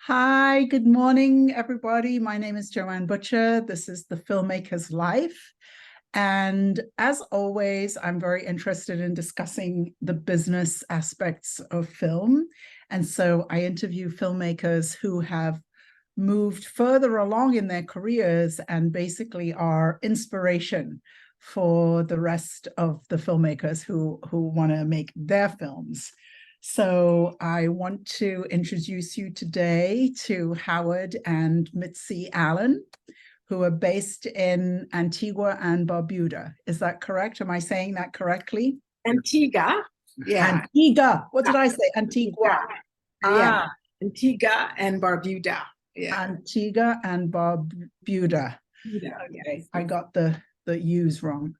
Hi, good morning, everybody. My name is Joanne Butcher. This is the Filmmaker's Life. And as always, I'm very interested in discussing the business aspects of film. And so I interview filmmakers who have moved further along in their careers and basically are inspiration for the rest of the filmmakers who want to make their films. So I want to introduce you today to Howard and Mitzi Allen, who are based in Antigua and Barbuda. Is that correct? Am I saying that correctly? Antigua. Yeah. Antigua. What did I say? Antigua. Yeah. Antigua and Barbuda. Yeah. Antigua and Barbuda. Yeah. Okay, I got the U's wrong.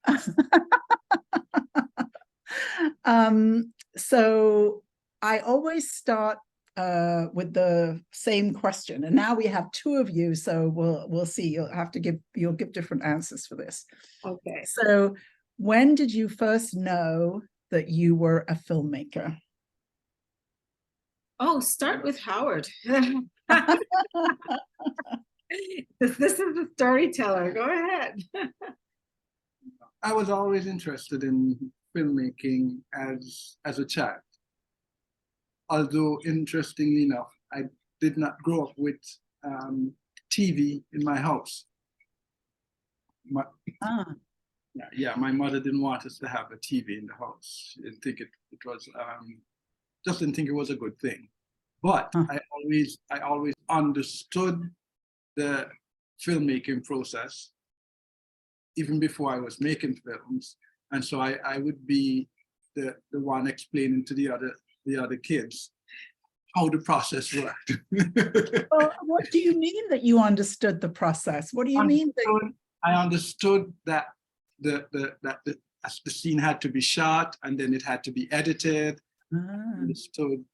So I always start with the same question, and now we have two of you, so we'll see. You'll give different answers for this. Okay. So when did you first know that you were a filmmaker? Oh, start with Howard. This is the storyteller. Go ahead. I was always interested in filmmaking as a child. Although, interestingly enough, I did not grow up with TV in my house. My mother didn't want us to have a TV in the house. She didn't think it was, just didn't think it was a good thing. But I always understood the filmmaking process, even before I was making films. And so I would be the one explaining to the other kids how the process worked. Well, what do you mean that you understood the process? What do you mean? I understood that the scene had to be shot and then it had to be edited. I understood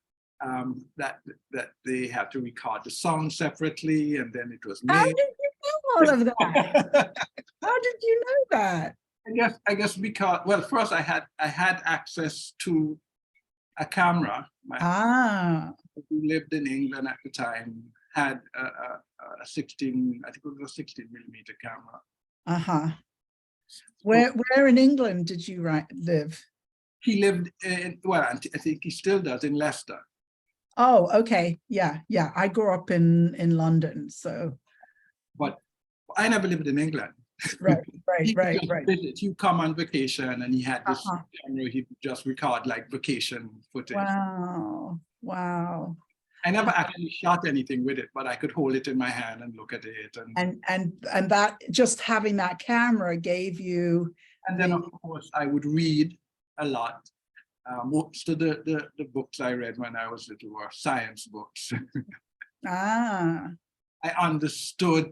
that they had to record the song separately and then it was made. How did you know all of that? How did you know that? I guess because, well, first I had access to a camera. Who lived in England at the time had a 16, I think it was a 16mm camera. Where in England did you live? He lived in, well, I think he still does, in Leicester. Oh, okay. Yeah. I grew up in London, so. But I never lived in England. Right. You come on vacation and he had this camera, he would just record like vacation footage. Wow. I never actually shot anything with it, but I could hold it in my hand and look at it. And that, just having that camera gave you. And then of course I would read a lot. Most of the books I read when I was little were science books. I understood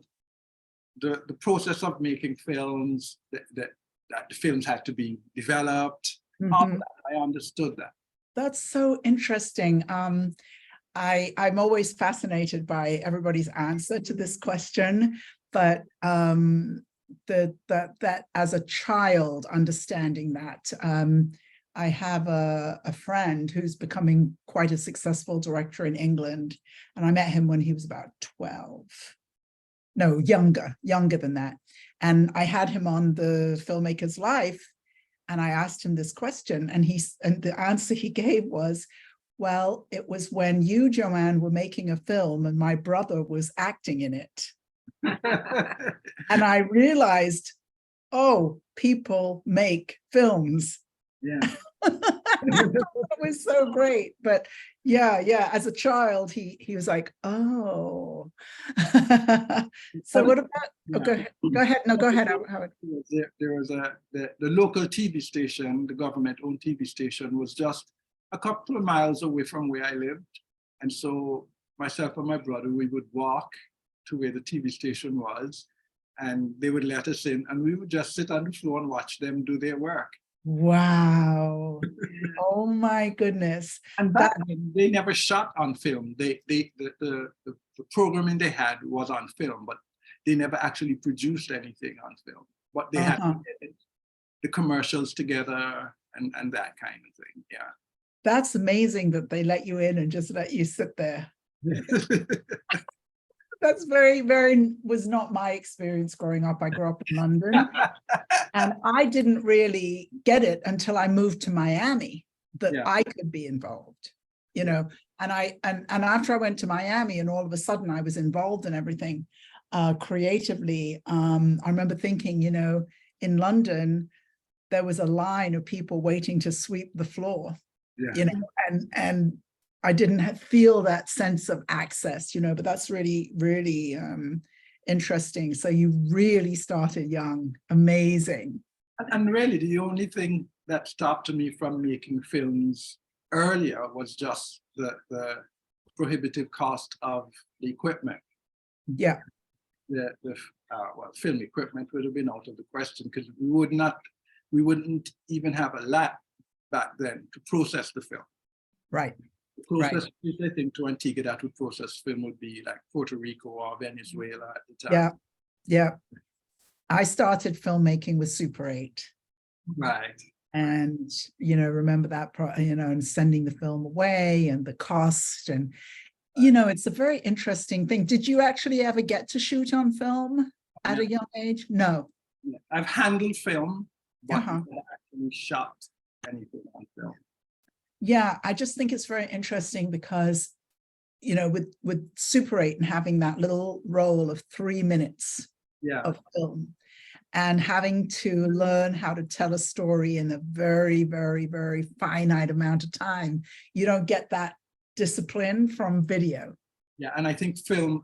the process of making films, that the films had to be developed. All that, I understood that. That's so interesting. I'm always fascinated by everybody's answer to this question, but that as a child, understanding that, I have a friend who's becoming quite a successful director in England, and I met him when he was about 12. No, younger than that. And I had him on the Filmmaker's Life, and I asked him this question, and the answer he gave was, well, it was when you, Joanne, were making a film and my brother was acting in it. And I realized, oh, people make films. Yeah. It was so great. But yeah, as a child, he was like, oh. So what about, go ahead. No, go ahead, Howard. There was the local TV station, the government-owned TV station, was just a couple of miles away from where I lived. And so myself and my brother, we would walk to where the TV station was, and they would let us in, and we would just sit on the floor and watch them do their work. Wow. Oh my goodness. And back then, they never shot on film. The programming they had was on film, but they never actually produced anything on film. But they had the commercials together and that kind of thing. Yeah. That's amazing that they let you in and just let you sit there. That's was not my experience growing up. I grew up in London, and I didn't really get it until I moved to Miami that Yeah. I could be involved, you know. And after I went to Miami, and all of a sudden I was involved in everything creatively. I remember thinking, you know, in London there was a line of people waiting to sweep the floor, Yeah. you know, and I didn't feel that sense of access, you know, but that's really, really interesting. So you really started young. Amazing. And really, the only thing that stopped me from making films earlier was just the prohibitive cost of the equipment. Yeah. Well, film equipment would have been out of the question, because we wouldn't even have a lab back then to process the film. Right. Process, I think, to Antigua that would process film would be like Puerto Rico or Venezuela at the time. Yeah, yeah. I started filmmaking with Super 8. Right. And, you know, remember that, you know, and sending the film away and the cost. And, you know, it's a very interesting thing. Did you actually ever get to shoot on film at a young age? No. Yeah. I've handled film, but Uh-huh. never actually shot anything on film. Yeah, I just think it's very interesting because, you know, with Super 8 and having that little roll of 3 minutes of film and having to learn how to tell a story in a very, very, very finite amount of time, you don't get that discipline from video. Yeah, and I think film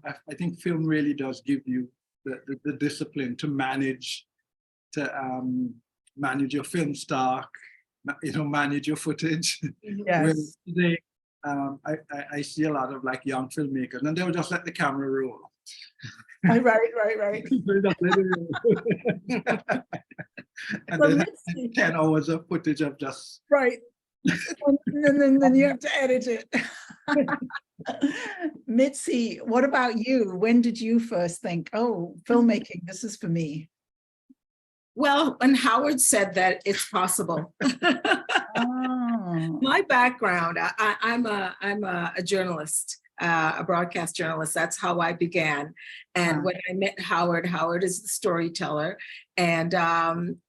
really does give you the discipline to manage your film stock, you know, manage your footage. Yes. Today, I see a lot of like young filmmakers, and they'll just let the camera roll. Right. They'll just let it roll. And Well, then 10 hours of footage of just right. And then you have to edit it. Mitzi, what about you? When did you first think, oh, filmmaking, this is for me? Well, when Howard said that it's possible. Oh. My background, I'm a journalist, a broadcast journalist. That's how I began. And when I met Howard, Howard is the storyteller. And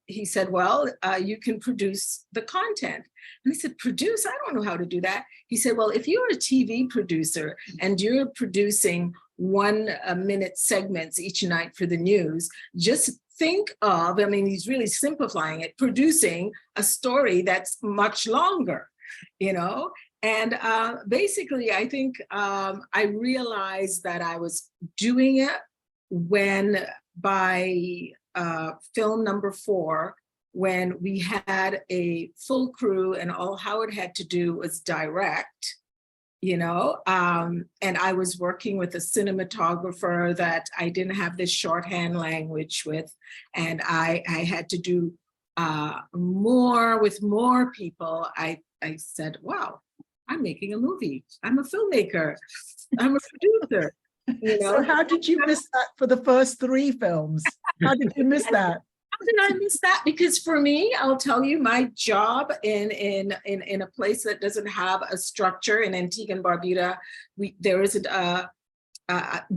he said, well, you can produce the content. And I said, produce? I don't know how to do that. He said, well, if you're a TV producer and you're producing 1 minute segments each night for the news, just think of, I mean, he's really simplifying it, producing a story that's much longer, you know? And basically, I think I realized that I was doing it when by film number 4, when we had a full crew and all Howard had to do was direct, you know, and I was working with a cinematographer that I didn't have this shorthand language with, and I had to do more with more people. I said, wow, I'm making a movie. I'm a filmmaker. I'm a producer. You know? So how did you miss that for the first 3 films? How did you miss that? How did I miss that? Because for me, I'll tell you, my job in a place that doesn't have a structure in Antigua and Barbuda, we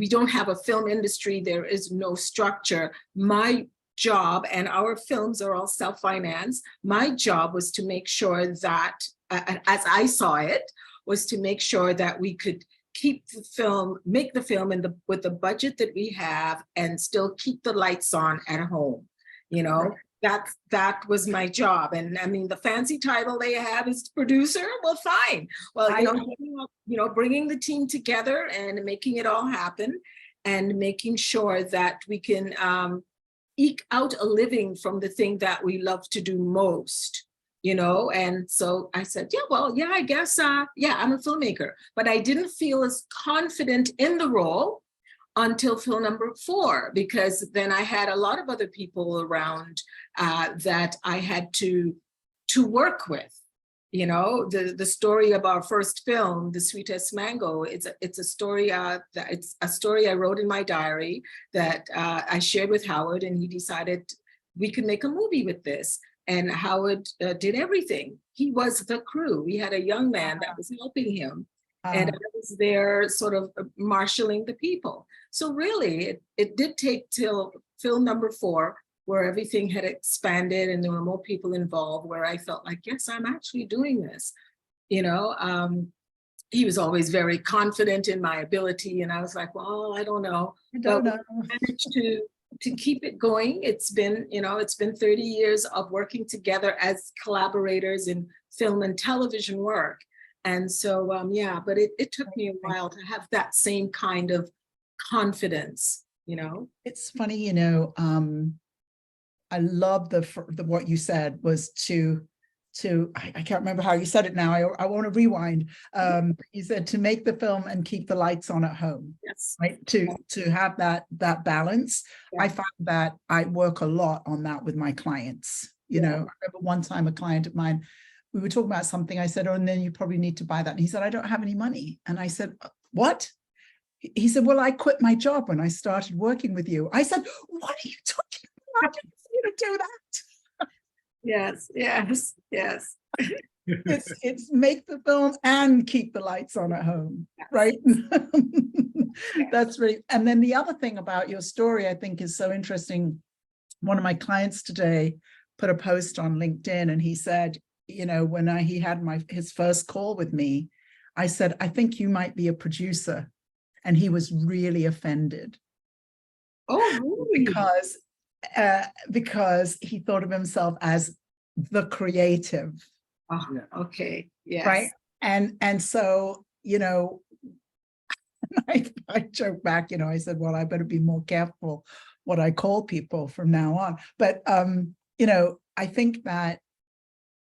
don't have a film industry. There is no structure. My job, and our films are all self-financed. My job was to make sure that, as I saw it, was to make sure that we could keep the film, make the film with the budget that we have, and still keep the lights on at home. You know, that was my job. And I mean, the fancy title they have is producer. Well, fine. Well, you know, bringing the team together and making it all happen, and making sure that we can eke out a living from the thing that we love to do most. You know, and so I said, yeah, well, yeah, I guess, yeah, I'm a filmmaker. But I didn't feel as confident in the role until film number 4, because then I had a lot of other people around that I had to work with. You know, the story of our first film, The Sweetest Mango, it's a story it's a story I wrote in my diary that I shared with Howard, and he decided we could make a movie with this. And Howard did everything. He was the crew. We had a young man that was helping him. And I was there sort of marshaling the people. So really, it did take till film number 4, where everything had expanded and there were more people involved, where I felt like, yes, I'm actually doing this. You know, he was always very confident in my ability. And I was like, well, I don't know. But we managed to keep it going. It's been, you know, it's been 30 years of working together as collaborators in film and television work. And so, yeah, but it took me a while to have that same kind of confidence, you know. It's funny, you know, I love the what you said was to I can't remember how you said it now. I want to rewind. You said to make the film and keep the lights on at home. Yes. Right. To have that balance. Yeah. I find that I work a lot on that with my clients. You know, I remember one time a client of mine, we were talking about something. I said, oh, and then you probably need to buy that. And he said, I don't have any money. And I said, what? He said, well, I quit my job when I started working with you. I said, what are you talking about? I didn't see you to do that. Yes. It's make the film and keep the lights on at home, right? That's really, and then the other thing about your story I think is so interesting. One of my clients today put a post on LinkedIn and he said, you know, when he had his first call with me, I said, I think you might be a producer. And he was really offended. Oh, really? Because he thought of himself as the creative. Oh, okay. Yes. Right. And so, you know, I joke back, you know, I said, well, I better be more careful what I call people from now on. But, you know, I think that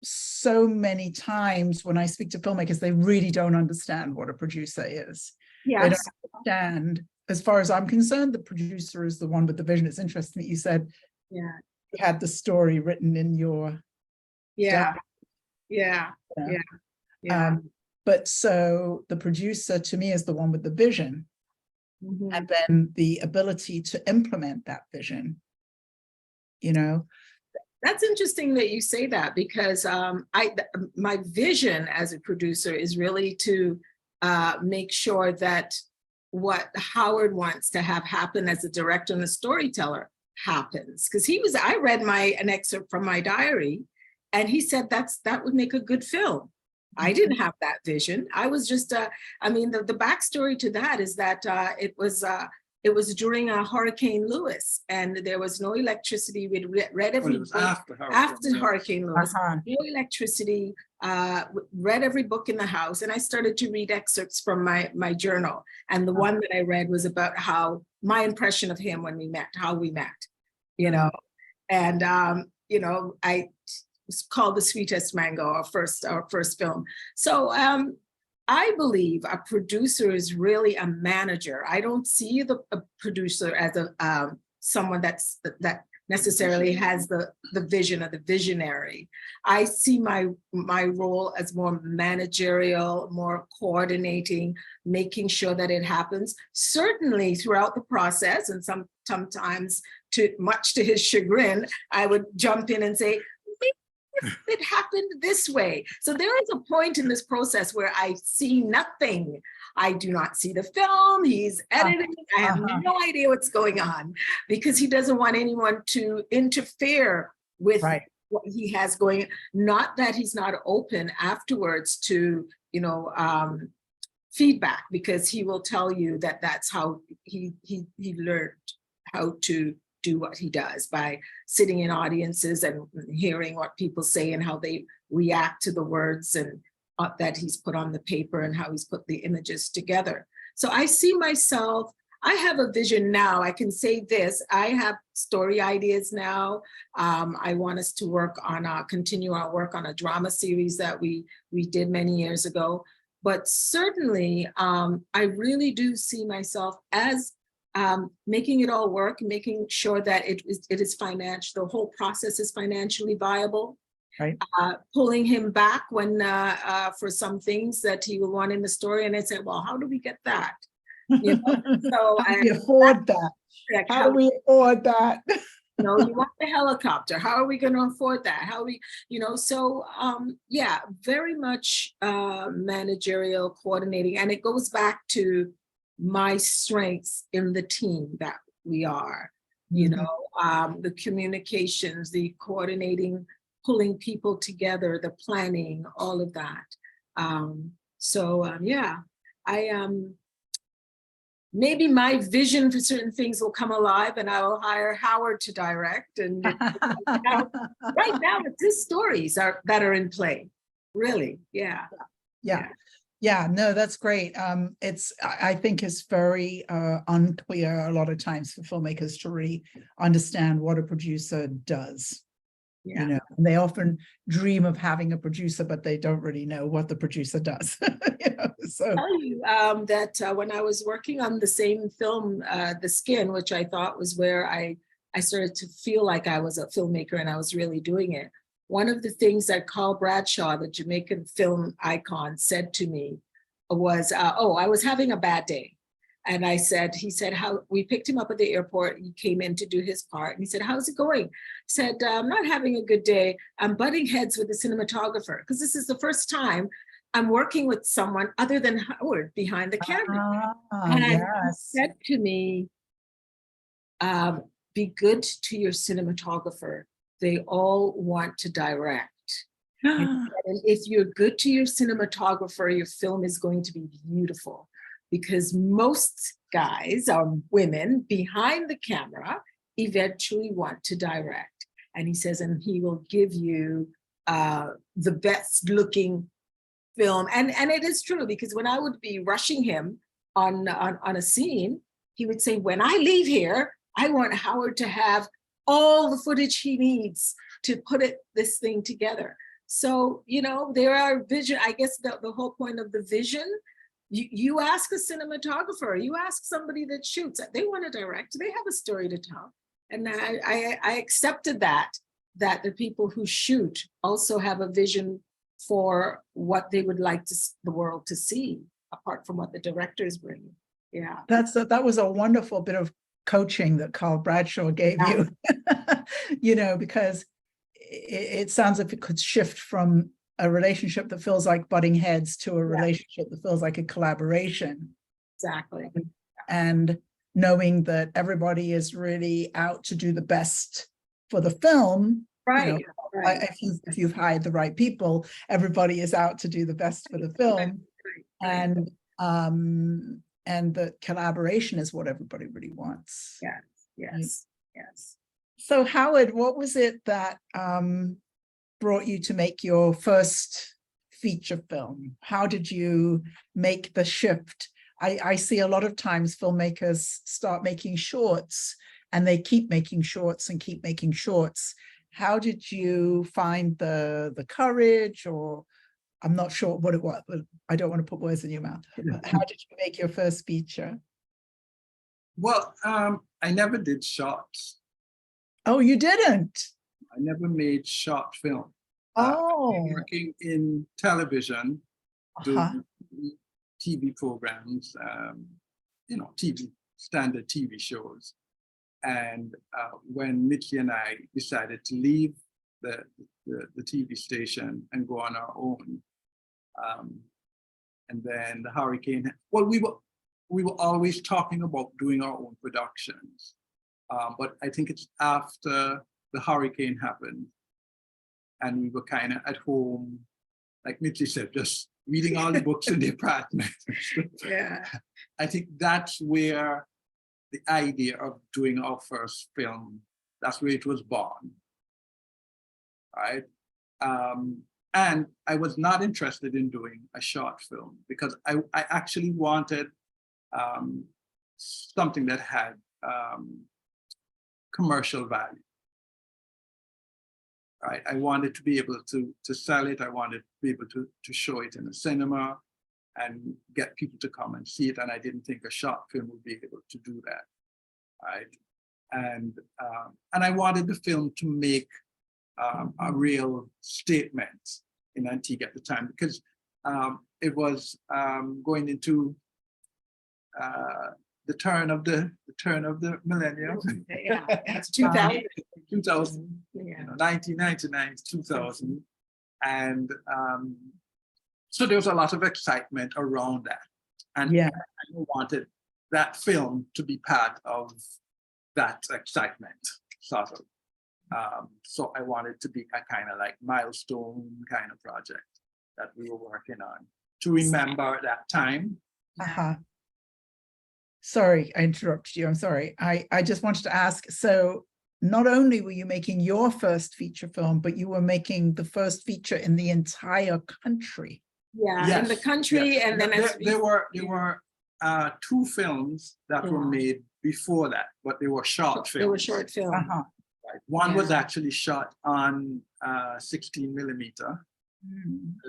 so many times when I speak to filmmakers, they really don't understand what a producer is. Yes. They don't understand. As far as I'm concerned, the producer is the one with the vision. It's interesting that you said you had the story written in your Yeah. But so the producer to me is the one with the vision, and then the ability to implement that vision. You know, that's interesting that you say that, because my vision as a producer is really to make sure that what Howard wants to have happen as a director and a storyteller happens. Because I read an excerpt from my diary, and he said that would make a good film. I didn't have that vision. I was just, I mean, the backstory to that is that it was during Hurricane Lewis, and there was no electricity. We'd read every book after Hurricane Lewis, no electricity, read every book in the house. And I started to read excerpts from my journal. And the one that I read was about how my impression of him when we met, how we met, you know, and, you know, it's called The Sweetest Mango, our first film. So I believe a producer is really a manager. I don't see a producer as someone that necessarily has the vision or the visionary. I see my role as more managerial, more coordinating, making sure that it happens. Certainly throughout the process, and sometimes much to his chagrin, I would jump in and say, it happened this way. So there is a point in this process where I see nothing. I do not see the film. He's editing. I have no idea what's going on, because he doesn't want anyone to interfere with what he has going. Not that he's not open afterwards to, you know, feedback, because he will tell you that that's how he learned how to do what he does, by sitting in audiences and hearing what people say and how they react to the words and that he's put on the paper and how he's put the images together. So I see myself, I have a vision now. I can say this, I have story ideas now. I want us to continue our work on a drama series that we did many years ago. But certainly, I really do see myself as making it all work, making sure that it is financial, the whole process is financially viable. Right. Pulling him back when for some things that he will want in the story, and I said, well, how do we get that? You know? So how do we afford that? Correct. How do we afford that? You want the helicopter. How are we going to afford that? How are we, so yeah, very much managerial coordinating. And it goes back to my strengths in the team that we are, the communications, the coordinating, pulling people together, the planning, all of that. Yeah, maybe my vision for certain things will come alive and I will hire Howard to direct. And right now it's his stories that are in play. Really. Yeah. Yeah, no, that's great. I think it's very unclear a lot of times for filmmakers to really understand what a producer does. Yeah. And they often dream of having a producer, but they don't really know what the producer does. So I'll tell you that when I was working on the same film, The Skin, which I thought was where I started to feel like I was a filmmaker and I was really doing it. One of the things that Carl Bradshaw, the Jamaican film icon, said to me was, I was having a bad day. And he said, we picked him up at the airport. He came in to do his part. And he said, how's it going? He said, I'm not having a good day. I'm butting heads with the cinematographer because this is the first time I'm working with someone other than Howard behind the camera. And he said to me, be good to your cinematographer. They all want to direct. And if you're good to your cinematographer, your film is going to be beautiful. Because most guys or women behind the camera eventually want to direct. And he says, and he will give you the best looking film. And it is true, because when I would be rushing him on a scene, he would say, when I leave here, I want Howard to have all the footage he needs to put this thing together. So, there are vision, I guess the whole point of the vision. You ask a cinematographer, you ask somebody that shoots, they want to direct, they have a story to tell. And I accepted that the people who shoot also have a vision for what they would like the world to see, apart from what the directors bring. Yeah. That was a wonderful bit of coaching that Carl Bradshaw gave you, because it sounds like it could shift from a relationship that feels like butting heads to a relationship that feels like a collaboration. Exactly. And knowing that everybody is really out to do the best for the film. Right. If you've hired the right people, everybody is out to do the best for the film. Right. And the collaboration is what everybody really wants. Yes. So Howard, what was it that brought you to make your first feature film? How did you make the shift? I see a lot of times filmmakers start making shorts and they keep making shorts and keep making shorts. How did you find the courage, or I'm not sure what it was, but I don't want to put words in your mouth. How did you make your first feature? Well, I never did shorts. Oh, you didn't? I never made short film. Working in television, doing TV programs, standard TV shows. And when Mitzi and I decided to leave the TV station and go on our own, and then the hurricane, well, we were always talking about doing our own productions. But I think it's after the hurricane happened and we were kind of at home, like Mitzi said, just reading all the books in the apartment. Yeah. I think that's where the idea of doing our first film, that's where it was born, right? And I was not interested in doing a short film because I actually wanted something that had commercial value. Right? I wanted to be able to sell it. I wanted to be able to show it in a cinema and get people to come and see it. And I didn't think a short film would be able to do that. Right? And I wanted the film to make a real statement in Antigua at the time, because it was going into the turn of the millennium. Yeah, it's 2000. 2000, Yeah. 1999 to 2000. And so there was a lot of excitement around that. And Yeah. I wanted that film to be part of that excitement, sort of. So I wanted to be a kind of like milestone kind of project that we were working on to remember that time. Sorry, I interrupted you. I'm sorry. I just wanted to ask, so not only were you making your first feature film, but you were making the first feature in the entire country. Yeah, Yes, in the country, yes. and then there were two films that were made before that, but they were short films. They were short films. Right. One was actually shot on 16 millimeter,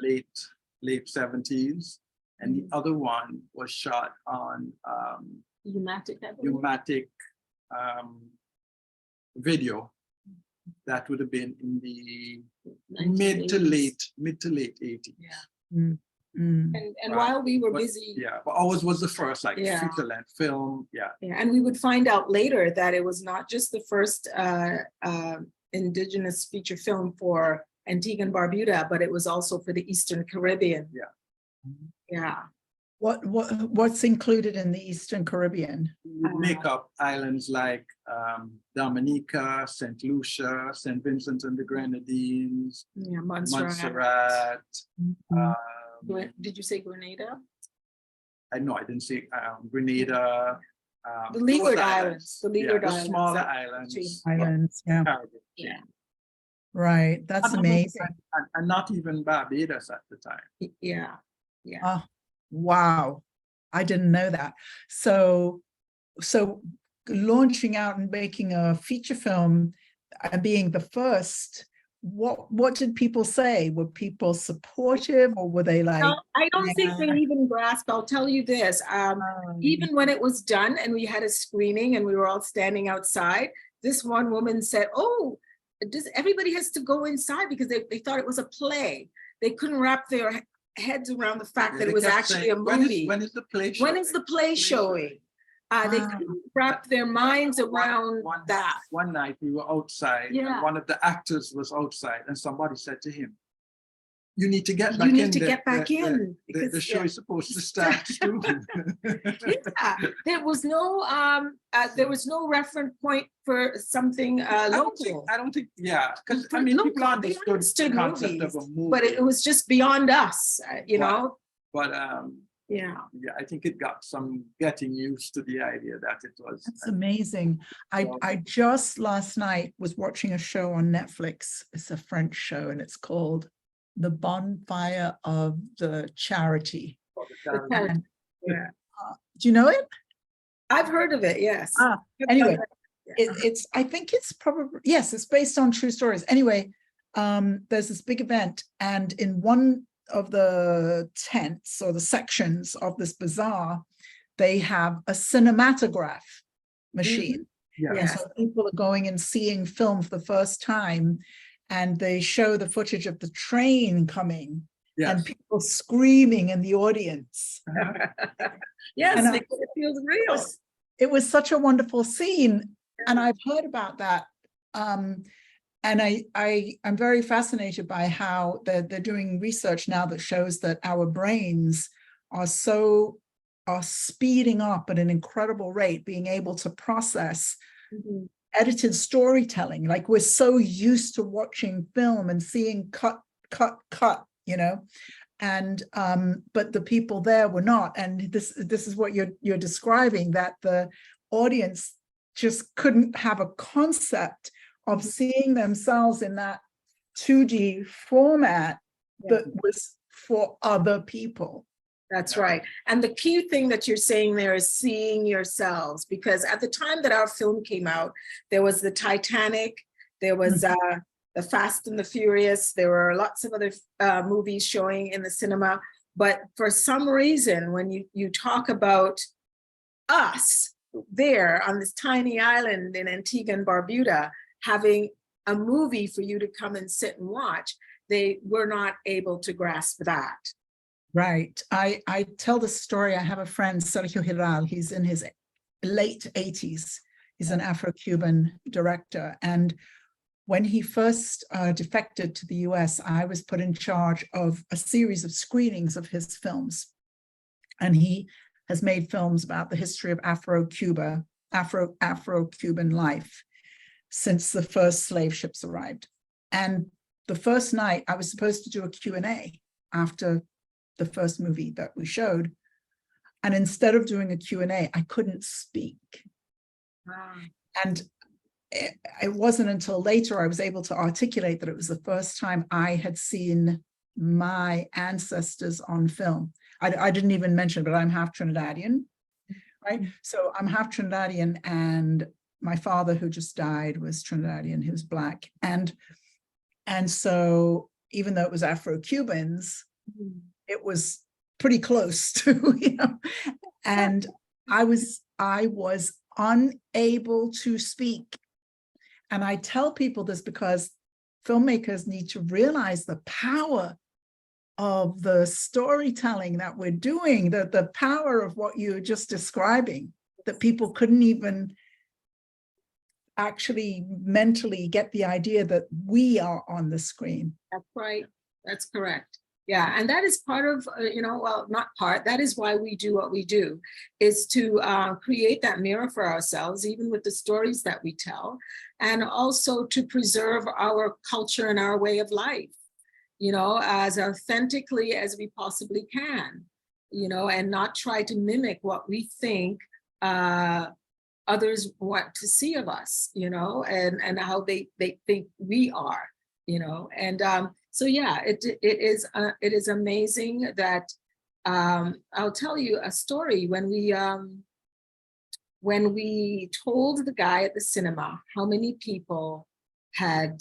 late 70s, and the other one was shot on Umatic video. That would have been in the mid to late 80s. Yeah. And while we were busy, but ours was the first like feature length film. Yeah, and we would find out later that it was not just the first indigenous feature film for Antigua and Barbuda, but it was also for the Eastern Caribbean. Yeah. What's included in the Eastern Caribbean? We make up islands like Dominica, St. Lucia, St. Vincent and the Grenadines, Montserrat. Did you say Grenada? I didn't say Grenada. The Leeward Islands. The Leeward Islands. Smaller islands. Yeah. Right. That's amazing. And not even Barbados at the time. Yeah. Yeah. Oh, wow. I didn't know that. So launching out and making a feature film and being the first, what did people say? Were people supportive, or were they like? No, I don't think they even grasped. I'll tell you this. Even when it was done and we had a screening and we were all standing outside, this one woman said, "Oh, everybody has to go inside," because they thought it was a play. They couldn't wrap their heads around the fact that it was actually a movie. When is the play showing? When is the play showing? They couldn't wrap their minds around that. One night we were outside, and one of the actors was outside, and somebody said to him, "You need to get back in. You need to get back in. The show is supposed to start soon." There was no reference point for something local. I don't think, because I mean, people understood the concept of a movie, but it was just beyond us, you know. But I think it got some getting used to the idea that it was. That's amazing. I just last night was watching a show on Netflix. It's a French show, and it's called The Bonfire of the Charity. Do you know it? I've heard of it, yes. Anyway, I think it's probably, yes, it's based on true stories. Anyway, there's this big event, and in one of the tents or the sections of this bazaar, they have a cinematograph machine. And so people are going and seeing film for the first time, and they show the footage of the train coming and people screaming in the audience. Yes, it feels real. It was such a wonderful scene, and I've heard about that. And I'm very fascinated by how they're doing research now that shows that our brains are speeding up at an incredible rate, being able to process edited storytelling. Like, we're so used to watching film and seeing cut, you know, and but the people there were not. And this is what you're describing, that the audience just couldn't have a concept of seeing themselves in that 2D format that was for other people. That's right. And the key thing that you're saying there is seeing yourselves, because at the time that our film came out, there was the Titanic, there was the Fast and the Furious, there were lots of other movies showing in the cinema. But for some reason, when you talk about us there on this tiny island in Antigua and Barbuda, having a movie for you to come and sit and watch, they were not able to grasp that. Right. I tell the story. I have a friend, Sergio Hiral. He's in his late 80s. He's an Afro-Cuban director. And when he first defected to the US, I was put in charge of a series of screenings of his films. And he has made films about the history of Afro-Cuban life since the first slave ships arrived. And the first night I was supposed to do a Q&A after the first movie that we showed. And instead of doing a Q&A, I couldn't speak. Wow. And it wasn't until later I was able to articulate that it was the first time I had seen my ancestors on film. I didn't even mention, but I'm half Trinidadian, right? So I'm half Trinidadian, and my father, who just died, was Trinidadian. He was Black. And so even though it was Afro-Cubans, it was pretty close to, you know, and I was unable to speak. And I tell people this because filmmakers need to realize the power of the storytelling that we're doing, the power of what you're just describing, that people couldn't even actually mentally get the idea that we are on the screen. That's right. That's correct. Yeah, and that is part of, you know, well, not part, that is why we do what we do, is to create that mirror for ourselves, even with the stories that we tell, and also to preserve our culture and our way of life, you know, as authentically as we possibly can, you know, and not try to mimic what we think others want to see of us, you know, and how they think we are, you know, and so yeah, it is amazing that I'll tell you a story. When we told the guy at the cinema how many people had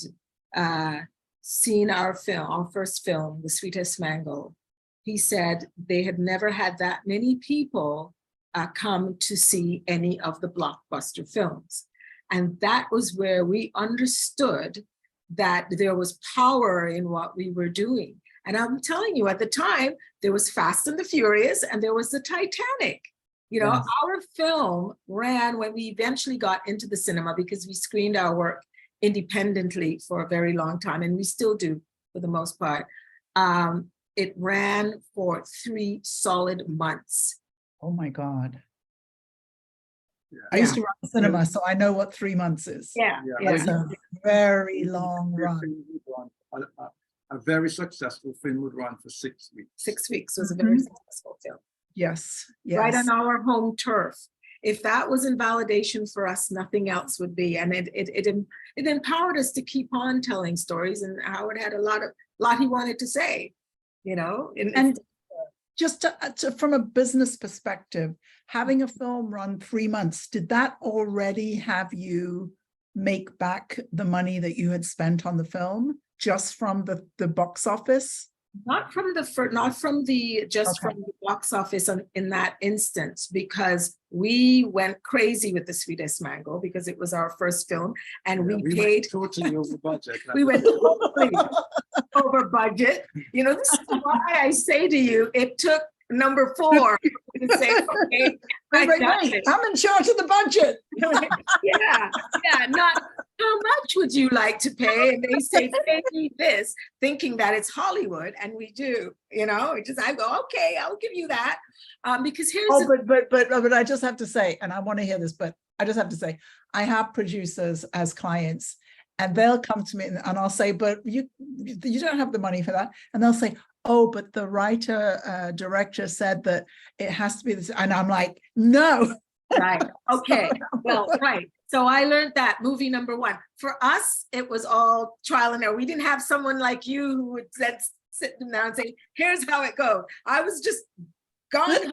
seen our film, our first film, The Sweetest Mango, he said they had never had that many people come to see any of the blockbuster films. And that was where we understood that there was power in what we were doing. And I'm telling you, at the time, there was Fast and the Furious and there was the Titanic. You know, yes. Our film ran when we eventually got into the cinema, because we screened our work independently for a very long time, and we still do for the most part. It ran for 3 solid months. Oh my God. Yeah. I used to run cinema, so I know what 3 months is. Yeah, It's a very long run. A very successful film would run for 6 weeks. 6 weeks was a very successful film. Yes, yes. Right on our home turf. If that wasn't validation for us, nothing else would be. And it empowered us to keep on telling stories. And Howard had a lot he wanted to say, you know. And just from a business perspective, having a film run 3 months, did that already have you make back the money that you had spent on the film just from the box office? Not from the box office in that instance, because we went crazy with The Sweetest Mango because it was our first film, and we paid totally over budget. We went totally over budget. You know, this is why I say to you, it took number 4 to say, okay, right. I'm in charge of the budget. yeah, not how much would you like to pay? And they say, pay me this, thinking that it's Hollywood, and we do, you know, I go, okay, I'll give you that. Because here's but I just have to say, and I want to hear this, but I just have to say, I have producers as clients, and they'll come to me and I'll say, but you don't have the money for that. And they'll say, oh, but the director said that it has to be this. And I'm like, no. Right. Okay. Well, right. So I learned that movie number 1. For us, it was all trial and error. We didn't have someone like you who would sit them down and say, here's how it goes. I was just gone doing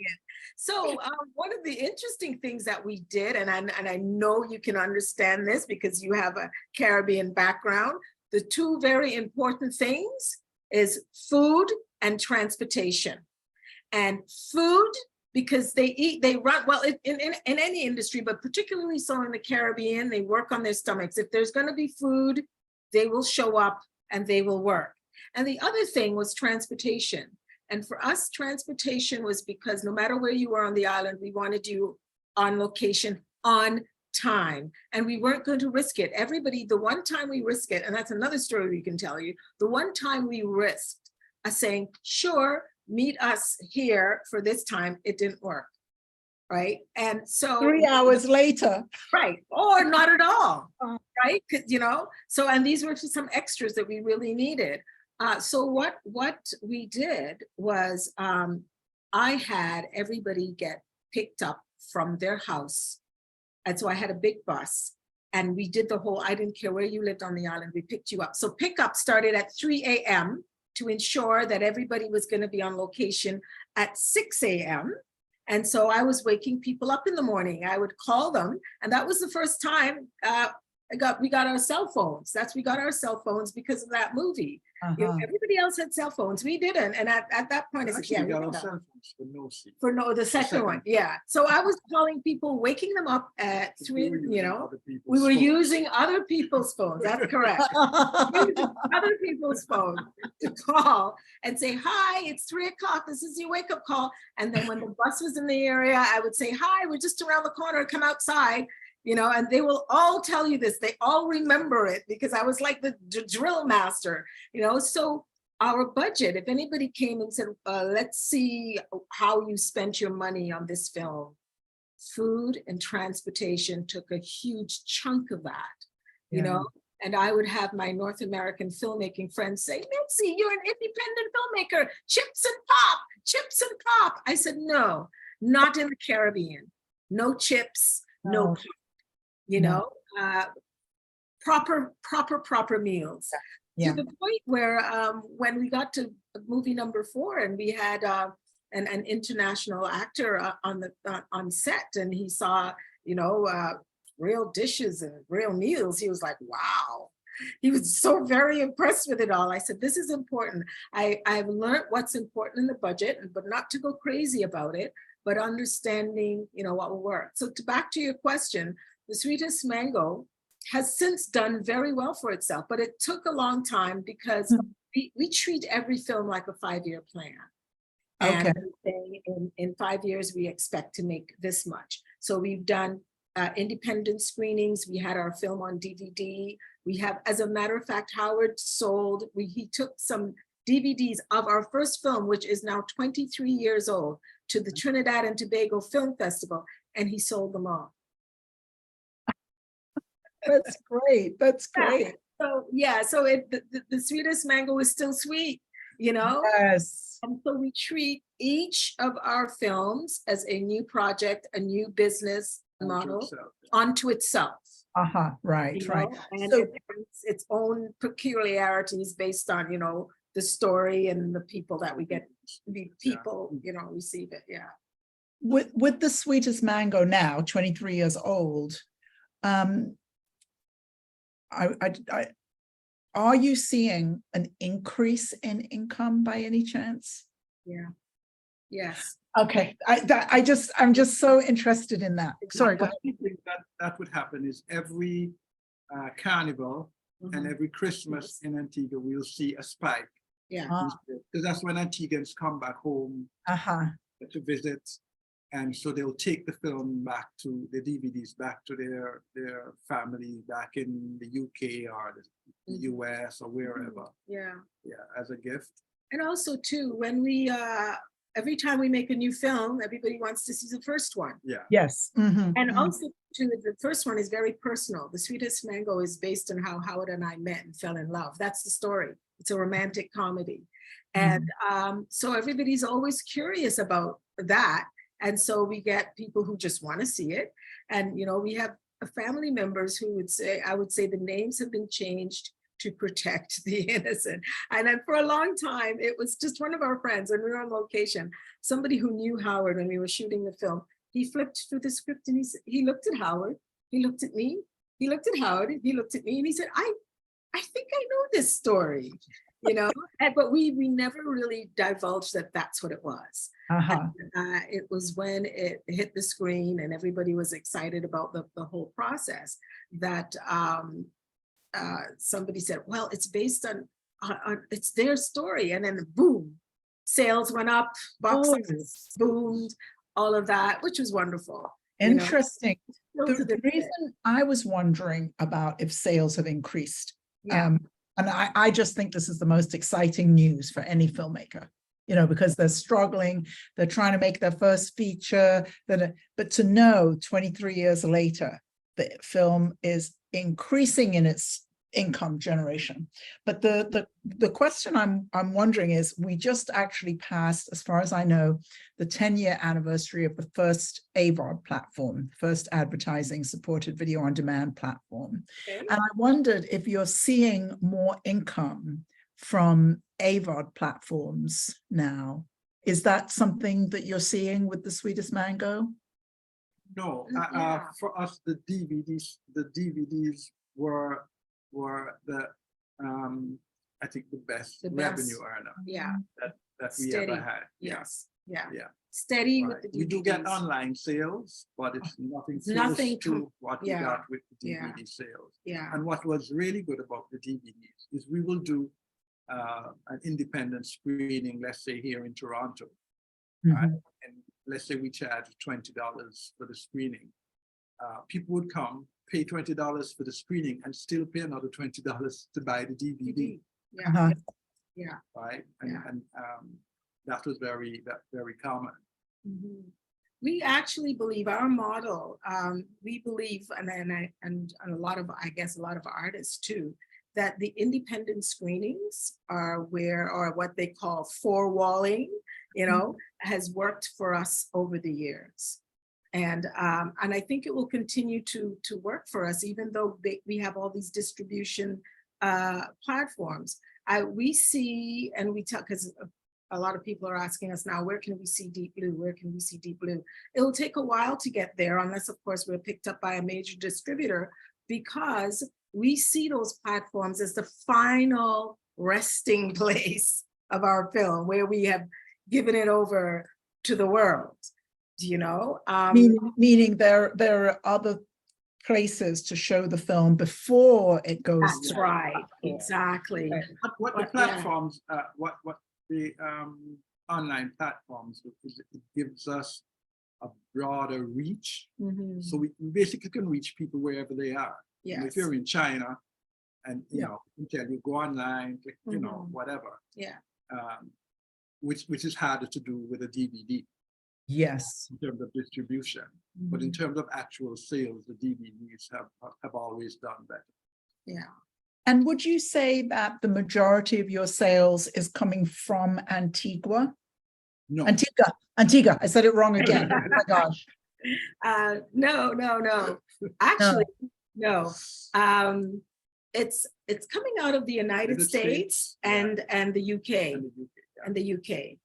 it. So one of the interesting things that we did, and I know you can understand this because you have a Caribbean background, the 2 very important things is food and transportation. And food, because they run, well, in any industry, but particularly so in the Caribbean, they work on their stomachs. If there's going to be food, they will show up and they will work. And the other thing was transportation. And for us, transportation was because no matter where you were on the island, we wanted you on location on time, and we weren't going to risk it. Everybody, the one time we risk it, and that's another story we can tell you, the one time we risked saying, sure, meet us here for this time, it didn't work. Right. And so 3 hours later. right, or not at all. Right. You know, so, and these were some extras that we really needed. So what we did was I had everybody get picked up from their house. And so I had a big bus, and we did the whole, I didn't care where you lived on the island, we picked you up. So pickup started at 3 a.m. to ensure that everybody was going to be on location at 6 a.m. And so I was waking people up in the morning. I would call them. And that was the first time we got our cell phones. We got our cell phones because of that movie. You know, everybody else had cell phones. We didn't. And at that point, I said, yeah, we got our cell phones for no seat. The second one. Yeah. So I was calling people, waking them up at 3, you know, we were using other people's phones. That's correct. Using other people's phones to call and say, hi, it's 3 o'clock. This is your wake up call. And then when the bus was in the area, I would say, hi, we're just around the corner, come outside. You know, and they will all tell you this. They all remember it because I was like the drill master, you know. So our budget, if anybody came and said, let's see how you spent your money on this film, food and transportation took a huge chunk of that, you know. And I would have my North American filmmaking friends say, Mitzi, you're an independent filmmaker, chips and pop, chips and pop. I said, no, not in the Caribbean. No chips, no pop. You know, proper meals. To the point where when we got to movie number 4 and we had an international actor on set, and he saw, you know, real dishes and real meals, he was like, wow. He was so very impressed with it all. I said, this is important. I've learned what's important in the budget, but not to go crazy about it, but understanding, you know, what will work. So back to your question, The Sweetest Mango has since done very well for itself, but it took a long time because we treat every film like a 5-year plan. And in 5 years, we expect to make this much. So we've done independent screenings. We had our film on DVD. We have, as a matter of fact, Howard sold, he took some DVDs of our first film, which is now 23 years old, to the Trinidad and Tobago Film Festival, and he sold them all. That's great. That's great. So so the Sweetest Mango is still sweet, you know? Yes. And so we treat each of our films as a new project, a new business model onto itself. Right, right. And so its own peculiarities based on, you know, the story and the people that we get, the people, you know, receive it. Yeah. With The Sweetest Mango now, 23 years old, are you seeing an increase in income by any chance? Yeah. Yes. Okay. I'm just so interested in that. Sorry. Go ahead. I think that would happen is every carnival and every Christmas in Antigua, we'll see a spike. Yeah. Because that's when Antiguans come back home to visit. And so they'll take the film back to the DVDs, back to their family back in the UK or the US or wherever. Yeah. Yeah, as a gift. And also too, when we, every time we make a new film, everybody wants to see the first one. Yeah. Yes. And also too, the first one is very personal. The Sweetest Mango is based on how Howard and I met and fell in love. That's the story. It's a romantic comedy. And so everybody's always curious about that. And so we get people who just want to see it. And, you know, we have family members who would say, I would say the names have been changed to protect the innocent. And then for a long time, it was just one of our friends when we were on location, somebody who knew Howard when we were shooting the film. He flipped through the script and he looked at Howard, he looked at me, he looked at Howard, he looked at me, and he said, I think I know this story. You know, but we never really divulged that that's what it was. It was when it hit the screen and everybody was excited about the whole process that somebody said, well, it's based on it's their story. And then boom, sales went up, box office boomed, all of that, which was wonderful. you know. Interesting. Still The, to the this day. reason I was wondering about if sales have increased, Yeah. and I just think this is the most exciting news for any filmmaker, you know, because they're struggling, they're trying to make their first feature, but to know 23 years later, the film is increasing in its income generation. But the question I'm wondering is, we just actually passed, as far as I know, the 10-year anniversary of the first AVOD platform, first advertising supported video on demand platform. Okay. And I wondered if you're seeing more income from AVOD platforms now. Is that something that you're seeing with the Sweetest Mango? No, Yeah. for us, the DVDs were the I think the best revenue earner Yeah. that we Steady. ever had. Yes. Yeah. Yeah. Steady Right. with the DVDs. We do get online sales, but it's nothing It's close nothing to what we yeah. got with the Yeah. DVD sales. Yeah. And what was really good about the DVDs is we will do an independent screening, let's say here in Toronto, right? And let's say we charge $20 for the screening. People would come, pay $20 for the screening, and still pay another $20 to buy the DVD. Yeah. Yeah. Right, Yeah. and that was very common. Mhm. We actually believe our model. We believe, and a lot of, I guess, a lot of artists too, that the independent screenings are or what they call four-walling, you know, has worked for us over the years. And I think it will continue to work for us, even though we have all these distribution platforms. We see, and we tell, because a lot of people are asking us now, where can we see Deep Blue? Where can we see Deep Blue? It'll take a while to get there, unless, of course, we're picked up by a major distributor, because we see those platforms as the final resting place of our film, where we have given it over to the world. You know, meaning there are other places to show the film before it goes. That's right, exactly. What the platforms, what the online platforms, it gives us a broader reach. So we basically can reach people wherever they are. Yes. And if you're in China, and you know, you go online, click, you know, whatever. Yeah. Which is harder to do with a DVD. Yes. In terms of distribution, but in terms of actual sales, the DVDs have always done better. Yeah. And would you say that the majority of your sales is coming from Antigua? No. Antigua. I said it wrong again. Oh my gosh. No. Actually, no. It's coming out of the United States and the UK. And the UK.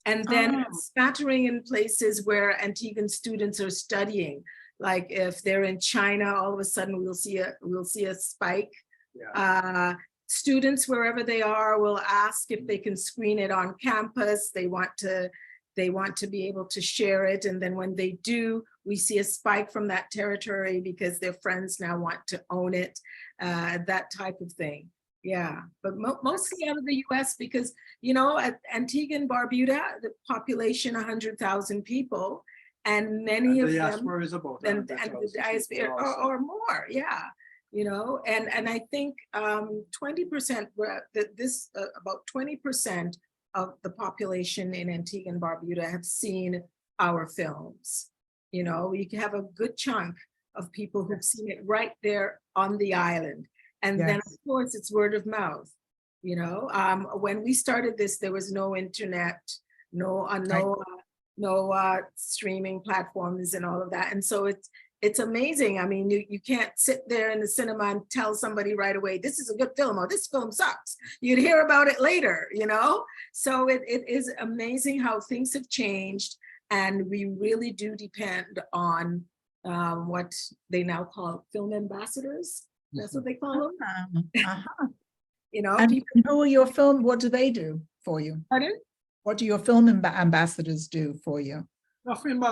And then scattering in places where Antiguan students are studying. Like if they're in China, all of a sudden we'll see a spike. Yeah. Students, wherever they are, will ask if they can screen it on campus. They want to be able to share it. And then when they do, we see a spike from that territory because their friends now want to own it, that type of thing. Yeah, but mostly out of the US, because, you know, at Antigua and Barbuda, the population 100,000 people, and many of them, is about and the diaspora or more, yeah, you know, and I think 20%, about 20% of the population in Antigua and Barbuda have seen our films. You know, you can have a good chunk of people who've seen it right there on the island. And then, of course, it's word of mouth. You know, when we started this, there was no internet, no streaming platforms and all of that. And so it's amazing. I mean, you can't sit there in the cinema and tell somebody right away, this is a good film or this film sucks. You'd hear about it later, you know? So it is amazing how things have changed. And we really do depend on what they now call film ambassadors. That's what they call them. You know, and who are your film? What do they do for you? Pardon? What do your film ambassadors do for you? A film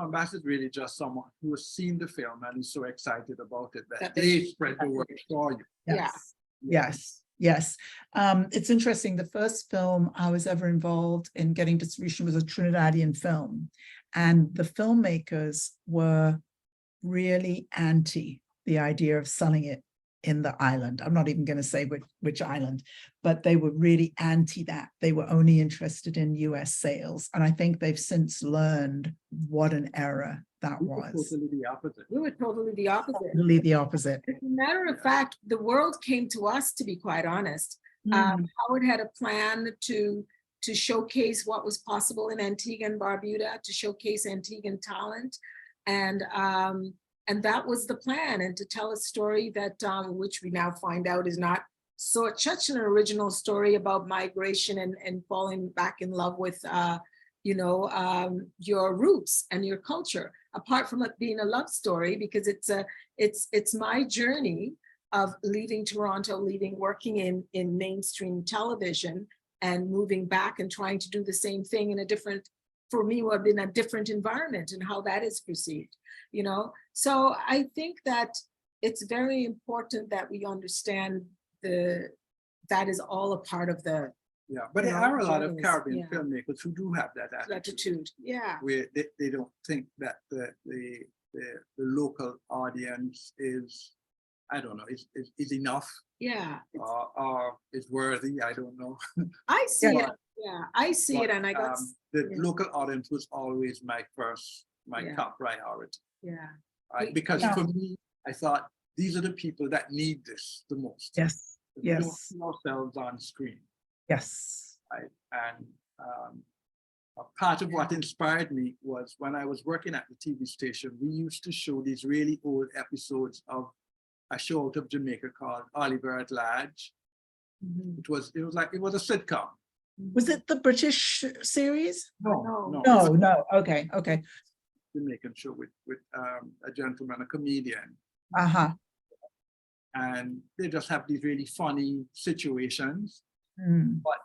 ambassador is really just someone who has seen the film and is so excited about it that they spread the word for you. Yes. It's interesting. The first film I was ever involved in getting distribution was a Trinidadian film. And the filmmakers were really anti the idea of selling it in the island. I'm not even going to say which island, but they were really anti that. They were only interested in US sales. And I think they've since learned what an error that was. Totally the opposite. We were totally the opposite. Totally the opposite. As a matter of fact, the world came to us, to be quite honest. Howard had a plan to showcase what was possible in Antigua and Barbuda, to showcase Antiguan talent. And that was the plan, and to tell a story that, which we now find out is not such an original story about migration and falling back in love with, your roots and your culture, apart from it being a love story, because it's my journey of leaving Toronto, working in mainstream television, and moving back and trying to do the same thing in a different, for me, would have been a different environment, and how that is perceived, So I think that it's very important that we understand that is all a part of the. Yeah, but there are a lot of Caribbean filmmakers who do have that attitude. Yeah. Where they don't think that the local audience is, I don't know, is enough. Yeah. Or is worthy, I don't know. I see it. Yeah, I see it, and I got the local audience was always my top priority. Yeah. Right? Because for me, I thought these are the people that need this the most. Yes. We don't see ourselves on screen. Yes. Right? And a part of what inspired me was when I was working at the TV station, we used to show these really old episodes of a show out of Jamaica called Oliver at Large. It was a sitcom. Was it the British series? No. Okay. Jamaican show with a gentleman, a comedian. And they just have these really funny situations. But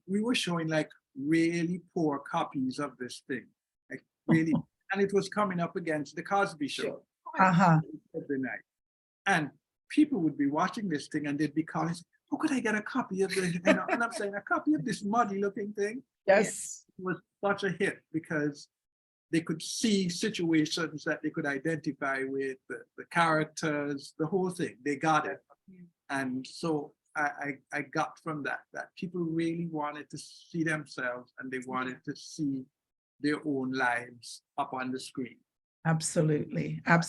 we were showing like really poor copies of this thing, like really, and it was coming up against the Cosby Show every night. And people would be watching this thing and they'd be calling, how could I get a copy of this? And I'm saying, a copy of this muddy looking thing? Yes. It was such a hit because they could see situations that they could identify with, the characters, the whole thing. They got it. And so I got from that people really wanted to see themselves, and they wanted to see their own lives up on the screen. Absolutely. That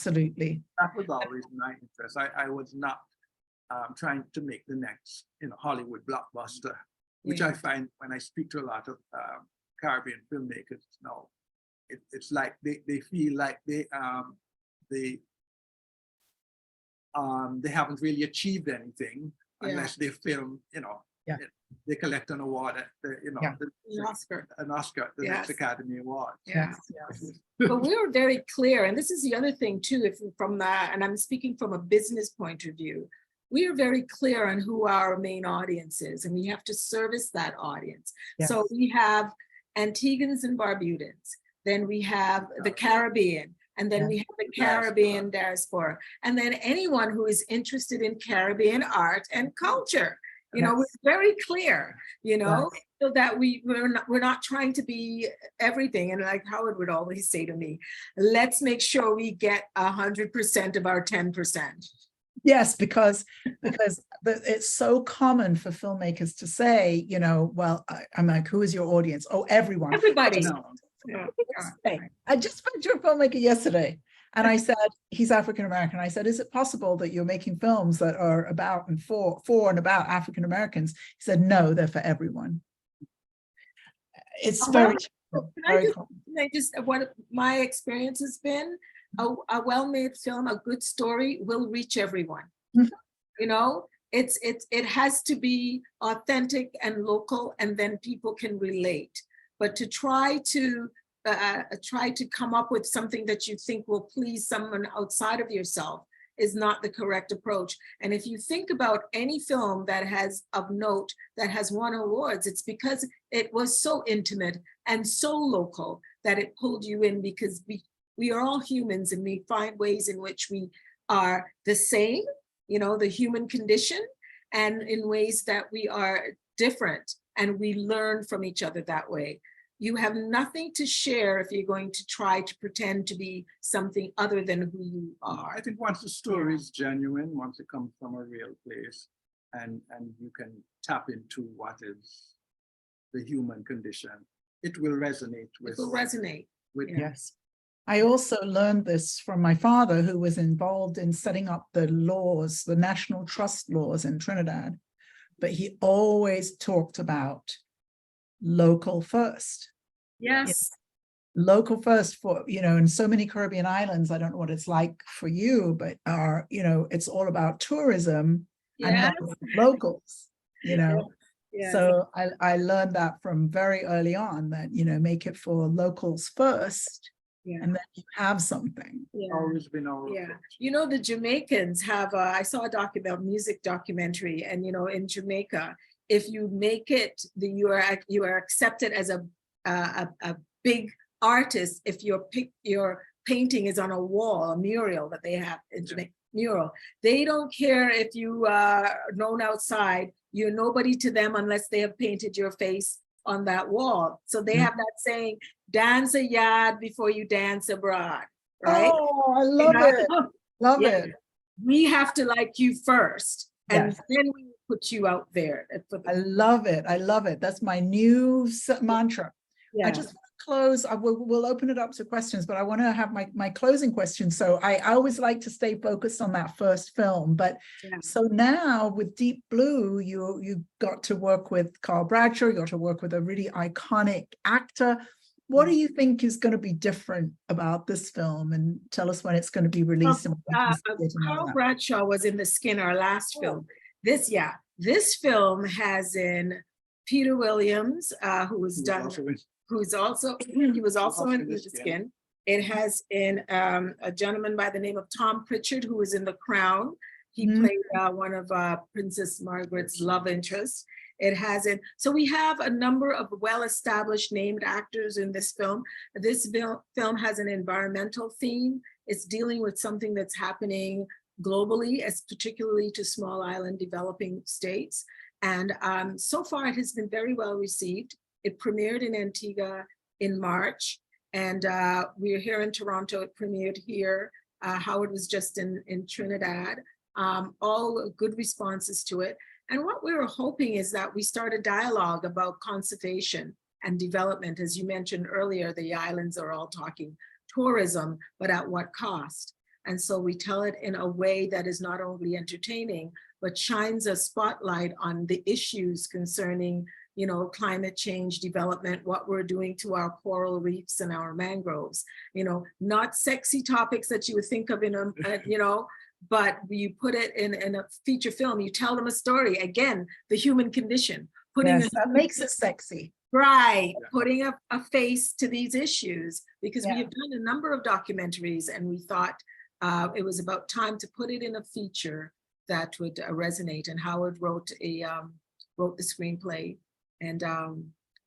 was always my interest. I was not trying to make the next Hollywood blockbuster, which I find when I speak to a lot of Caribbean filmmakers now, it's like they feel like they haven't really achieved anything unless they film, they collect an award at an Oscar, the next Academy Award. Yes. But we were very clear, and this is the other thing too, and I'm speaking from a business point of view, we are very clear on who our main audience is, and we have to service that audience. So we have Antiguans and Barbudans, then we have the Caribbean, and then we have the Caribbean diaspora, and then anyone who is interested in Caribbean art and culture. We're very clear, so that we're not trying to be everything. And like Howard would always say to me, let's make sure we get 100% of our 10%. Yes, because it's so common for filmmakers to say, well, I'm like, who is your audience? Oh, everyone. Everybody. I just spoke to a filmmaker yesterday, and I said, he's African American. I said, is it possible that you're making films that are about and for and about African Americans? He said, no, they're for everyone. It's very common. What my experience has been, a well-made film, a good story will reach everyone. It has to be authentic and local, and then people can relate. But to try to come up with something that you think will please someone outside of yourself is not the correct approach. And if you think about any film that has of note that has won awards, it's because it was so intimate and so local that it pulled you in, because we are all humans, and we find ways in which we are the same, the human condition, and in ways that we are different, and we learn from each other that way. You have nothing to share if you're going to try to pretend to be something other than who you are. I think once the story is genuine, once it comes from a real place, and you can tap into what is the human condition, it will resonate with. It will resonate. With Yes. I also learned this from my father, who was involved in setting up the laws, the national trust laws in Trinidad. But he always talked about local first. Yes. Local first for, in so many Caribbean islands, I don't know what it's like for you, but it's all about tourism and Yes. having locals, Yes. So I learned that from very early on that, make it for locals first. Yeah. And then you have something. Yeah. Always been our Yeah. The Jamaicans have, I saw a music documentary, and, in Jamaica, if you make it, you are accepted as a big artist if your painting is on a wall, a mural that they have in Jamaica. Mural. They don't care if you are known outside. You're nobody to them unless they have painted your face on that wall. So they have that saying, dance a yard before you dance abroad, right? Oh, I love it. Love it. We have to like you first, and Yes. then we put you out there. I love it. I love it. That's my new mantra. Yeah. I just want to close. We'll open it up to questions, but I want to have my closing question. So I always like to stay focused on that first film. But so now with Deep Blue, you got to work with Carl Bradshaw, you got to work with a really iconic actor. What do you think is going to be different about this film? And tell us when it's going to be released. Carl Bradshaw was in The Skin, our last film. This film has in Peter Williams, he was also in The Skin. It has in a gentleman by the name of Tom Pritchard, who was in The Crown. He played one of Princess Margaret's love interests. It has in, so we have a number of well-established named actors in this film. This film has an environmental theme. It's dealing with something that's happening globally, as particularly to small island developing states. And so far it has been very well received. It premiered in Antigua in March, and we're here in Toronto. It premiered here. Howard was just in Trinidad. All good responses to it. And what we were hoping is that we start a dialogue about conservation and development. As you mentioned earlier, the islands are all talking tourism, but at what cost? And so we tell it in a way that is not only entertaining, but shines a spotlight on the issues concerning, climate change, development, what we're doing to our coral reefs and our mangroves, not sexy topics that you would think of in a, but you put it in a feature film, you tell them a story, again, the human condition. That makes it sexy. Right, putting a face to these issues, because we have done a number of documentaries, and we thought it was about time to put it in a feature that would resonate. And Howard wrote the screenplay, and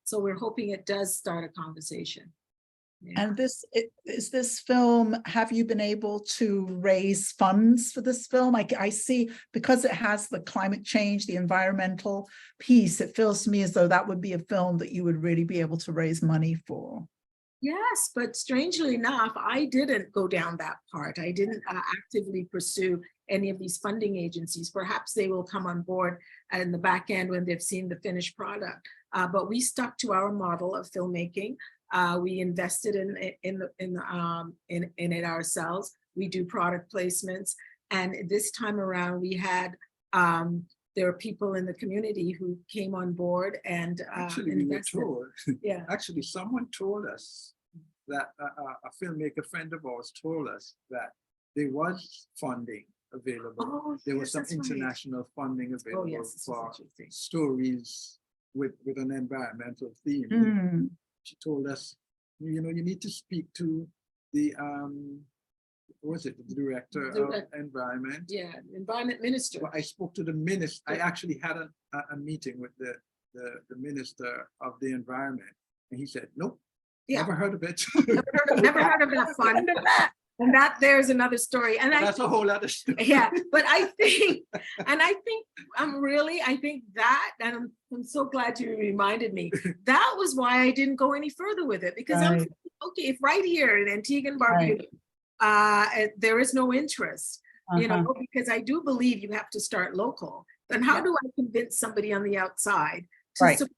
so we're hoping it does start a conversation. And this film, have you been able to raise funds for this film? I see, because it has the climate change, the environmental piece, it feels to me as though that would be a film that you would really be able to raise money for. Yes, but strangely enough, I didn't go down that part. I didn't actively pursue any of these funding agencies. Perhaps they will come on board in the back end when they've seen the finished product. But we stuck to our model of filmmaking. We invested in it ourselves. We do product placements, and this time around we had there are people in the community who came on board and actually invested. we were told. Yeah. Actually, someone told us that a filmmaker friend of ours told us that there was funding available. Oh, there was some international funding available for stories with an environmental theme. She told us, you need to speak to the the director of environment. Yeah, environment minister. Well, I spoke to the minister. I actually had a meeting with the minister of the environment, and he said, nope, never heard of it. Never heard of that fund. And that there's another story. And That's a whole other story. yeah, but I think I think that, and I'm so glad you reminded me, that was why I didn't go any further with it, because I'm thinking, okay, if right here in Antigua and Barbuda, there is no interest, you know, because I do believe you have to start local. Then how do I convince somebody on the outside to support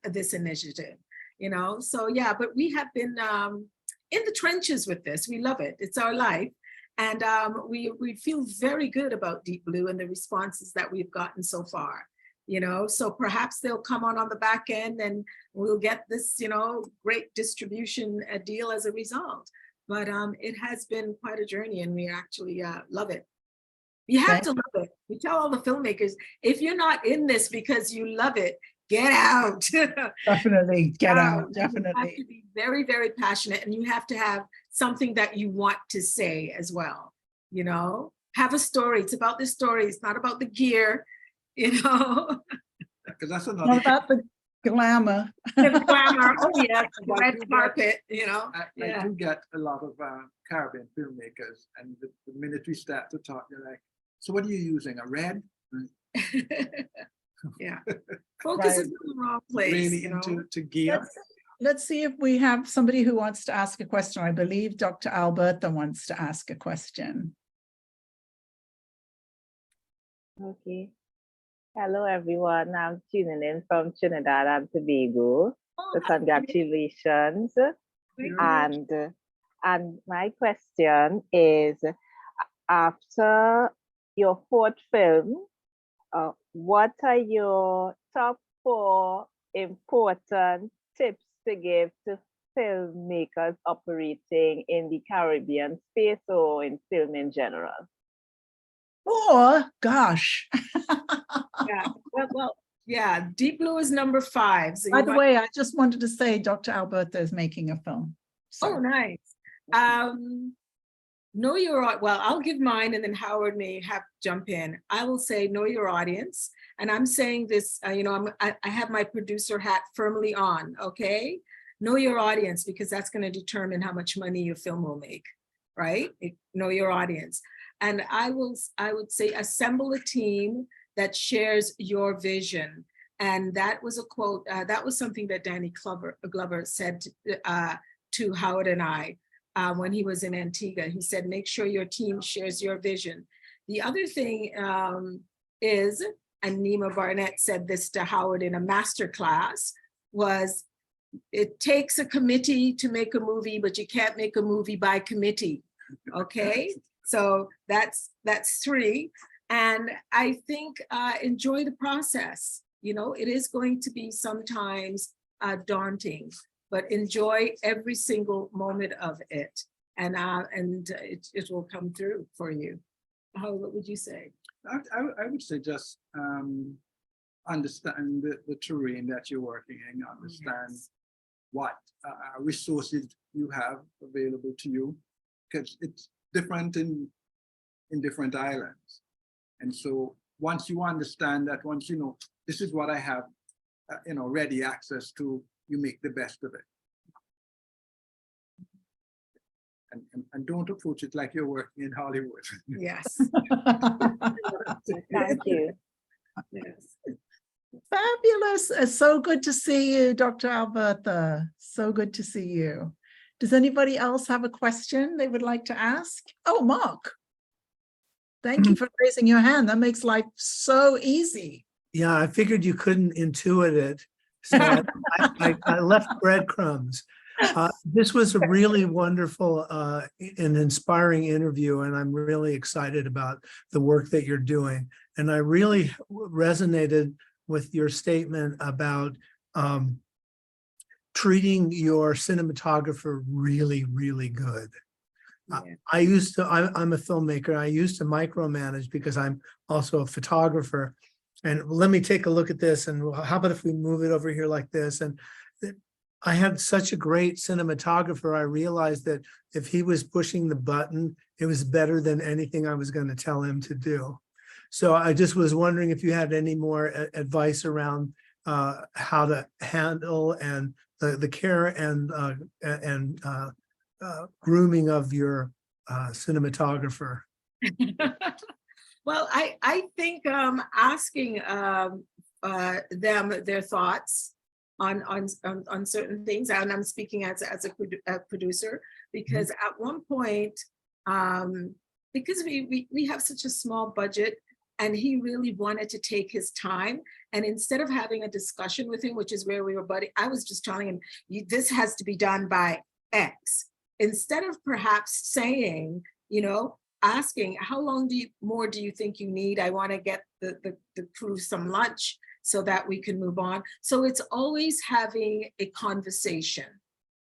this initiative? You know, so yeah, but we have been in the trenches with this. We love it. It's our life. And we feel very good about Deep Blue and the responses that we've gotten so far, you know, so perhaps they'll come on the back end and we'll get this, you know, great distribution deal as a result. But it has been quite a journey and we actually love it. You have to love it. We tell all the filmmakers, if you're not in this because you love it, get out. Definitely get out. Definitely. You have to be very, very passionate, and you have to have something that you want to say as well. You know, have a story. It's about the story. It's not about the gear. You know, because that's another. Not about the glamour. The glamour. Oh yeah, the red carpet. You know, I do get a lot of Caribbean filmmakers, and the minute we start to talk, they're like, "So what are you using? A red?" Yeah, focus is in the wrong place. Really into gear. Let's see if we have somebody who wants to ask a question. I believe Dr. Alberta wants to ask a question. Okay. Hello, everyone. I'm tuning in from Trinidad and Tobago. So congratulations. And my question is, after your 4th film, what are your top 4 important tips to give to filmmakers operating in the Caribbean space or in film in general? Oh, gosh. Yeah, well, yeah, Deep Blue is number 5. So by the way, I just wanted to say Dr. Alberta is making a film. So. Oh, nice. Know your, well, I'll give mine and then Howard may have to jump in. I will say know your audience. And I'm saying this, you know, I have my producer hat firmly on, okay? Know your audience, because that's going to determine how much money your film will make, right? Know your audience. And I would say assemble a team that shares your vision. And that was a quote, that was something that Danny Glover said to Howard and I. When he was in Antigua, he said, make sure your team shares your vision. The other thing is, and Nima Barnett said this to Howard in a master class, was it takes a committee to make a movie, but you can't make a movie by committee, okay? So that's 3. And I think enjoy the process. You know, it is going to be sometimes daunting, but enjoy every single moment of it, and it will come through for you. What would you say? I would say just understand the terrain that you're working in, understand what resources you have available to you, because it's different in different islands. And so once you understand that, once you know, this is what I have, you know, ready access to, you make the best of it. And don't approach it like you're working in Hollywood. Yes. Thank you. Yes. Fabulous. It's so good to see you, Dr. Alberta. So good to see you. Does anybody else have a question they would like to ask? Oh, Mark. Thank you for raising your hand. That makes life so easy. Yeah, I figured you couldn't intuit it. So I left breadcrumbs. This was a really wonderful and inspiring interview, and I'm really excited about the work that you're doing. And I really resonated with your statement about treating your cinematographer really, really good. Yeah. I'm a filmmaker. I used to micromanage because I'm also a photographer. And let me take a look at this. And how about if we move it over here like this? And I had such a great cinematographer. I realized that if he was pushing the button, it was better than anything I was going to tell him to do. So I just was wondering if you had any more advice around how to handle and the care and grooming of your cinematographer? Well, I think asking them their thoughts on certain things, and I'm speaking as a producer, because at one point, because we have such a small budget, and he really wanted to take his time, and instead of having a discussion with him, which is where we were buddy, I was just telling him, this has to be done by X, instead of perhaps saying, you know, asking, how long more do you think you need? I want to get the crew some lunch so that we can move on. So it's always having a conversation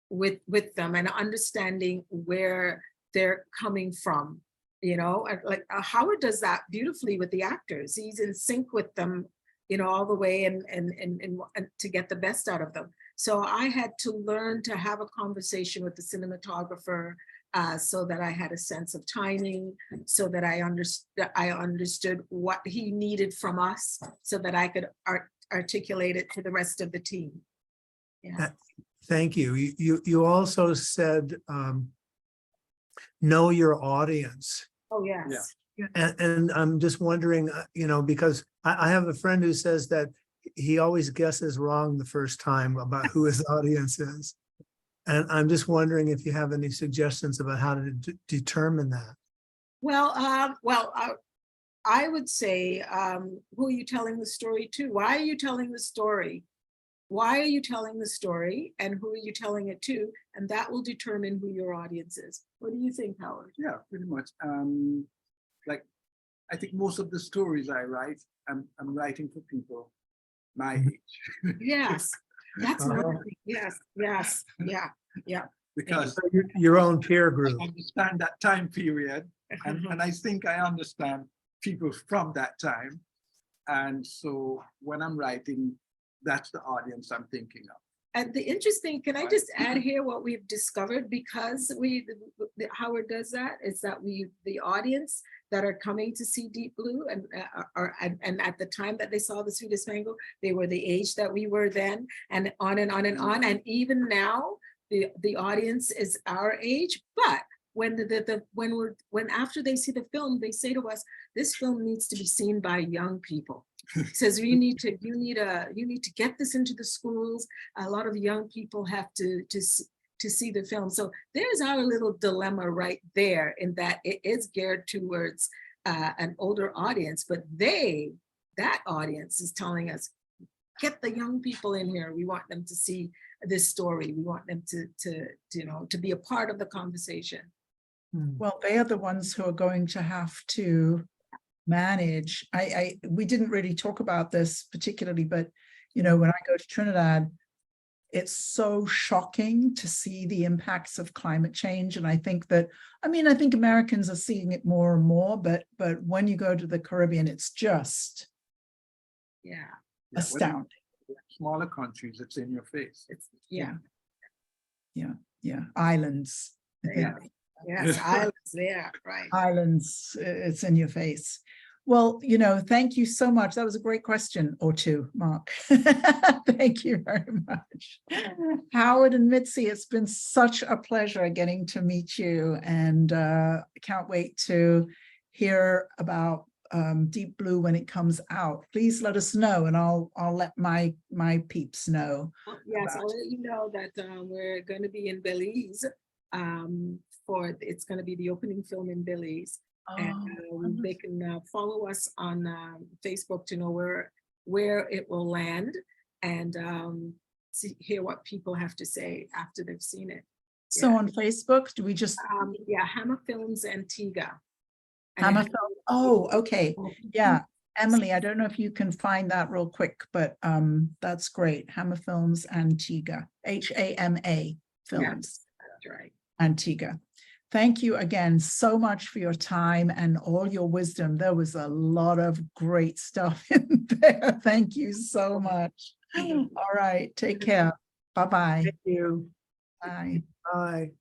with them and understanding where they're coming from. You know, like Howard does that beautifully with the actors. He's in sync with them, you know, all the way and to get the best out of them. So I had to learn to have a conversation with the cinematographer, so that I had a sense of timing, so that I understood what he needed from us, so that I could articulate it to the rest of the team. Yeah. Thank you. You also said know your audience. Oh, yes. Yeah. And I'm just wondering, you know, because I have a friend who says that he always guesses wrong the first time about who his audience is. And I'm just wondering if you have any suggestions about how to determine that. Well, I would say, who are you telling the story to? Why are you telling the story? Why are you telling the story, and who are you telling it to? And that will determine who your audience is. What do you think, Howard? Yeah, pretty much. Like, I think most of the stories I write, I'm writing for people my age. Yes, that's another thing. Yes, yeah. Because Your own peer group. I understand that time period, and I think I understand people from that time. And so when I'm writing, that's the audience I'm thinking of. And the interesting, can I just add here what we've discovered, because Howard does that, is that the audience that are coming to see Deep Blue and at the time that they saw The Sweetest Mango, they were the age that we were then, and on and on and on. And even now, the audience is our age, but when when after they see the film, they say to us, this film needs to be seen by young people. Says you need to get this into the schools. A lot of young people have to see the film. So there's our little dilemma right there, in that it is geared towards an older audience, but that audience is telling us, get the young people in here. We want them to see this story. We want them to be a part of the conversation. Well, they are the ones who are going to have to manage. We didn't really talk about this particularly, but you know, when I go to Trinidad, it's so shocking to see the impacts of climate change. And I think Americans are seeing it more and more, but when you go to the Caribbean, it's just astounding. Smaller countries, it's in your face. Islands. Yes, islands, right. Islands, it's in your face. Well, you know, thank you so much. That was a great question or two, Mark. Thank you very much. Howard and Mitzi, it's been such a pleasure getting to meet you, and I can't wait to hear about Deep Blue when it comes out. Please let us know, and I'll let my peeps know. Yes, I'll let you know that we're going to be in Belize. It's going to be the opening film in Belize. And they can follow us on Facebook to know where it will land, and hear what people have to say after they've seen it. So on Facebook, do we just HaMa Films Antigua. HaMa Film? Oh, okay. Yeah, Emily, I don't know if you can find that real quick, but that's great. HaMa Films Antigua, HaMa Films. That's right. Antigua. Thank you again so much for your time and all your wisdom. There was a lot of great stuff in there. Thank you so much. All right, take care. Bye-bye. Thank you. Bye. Bye.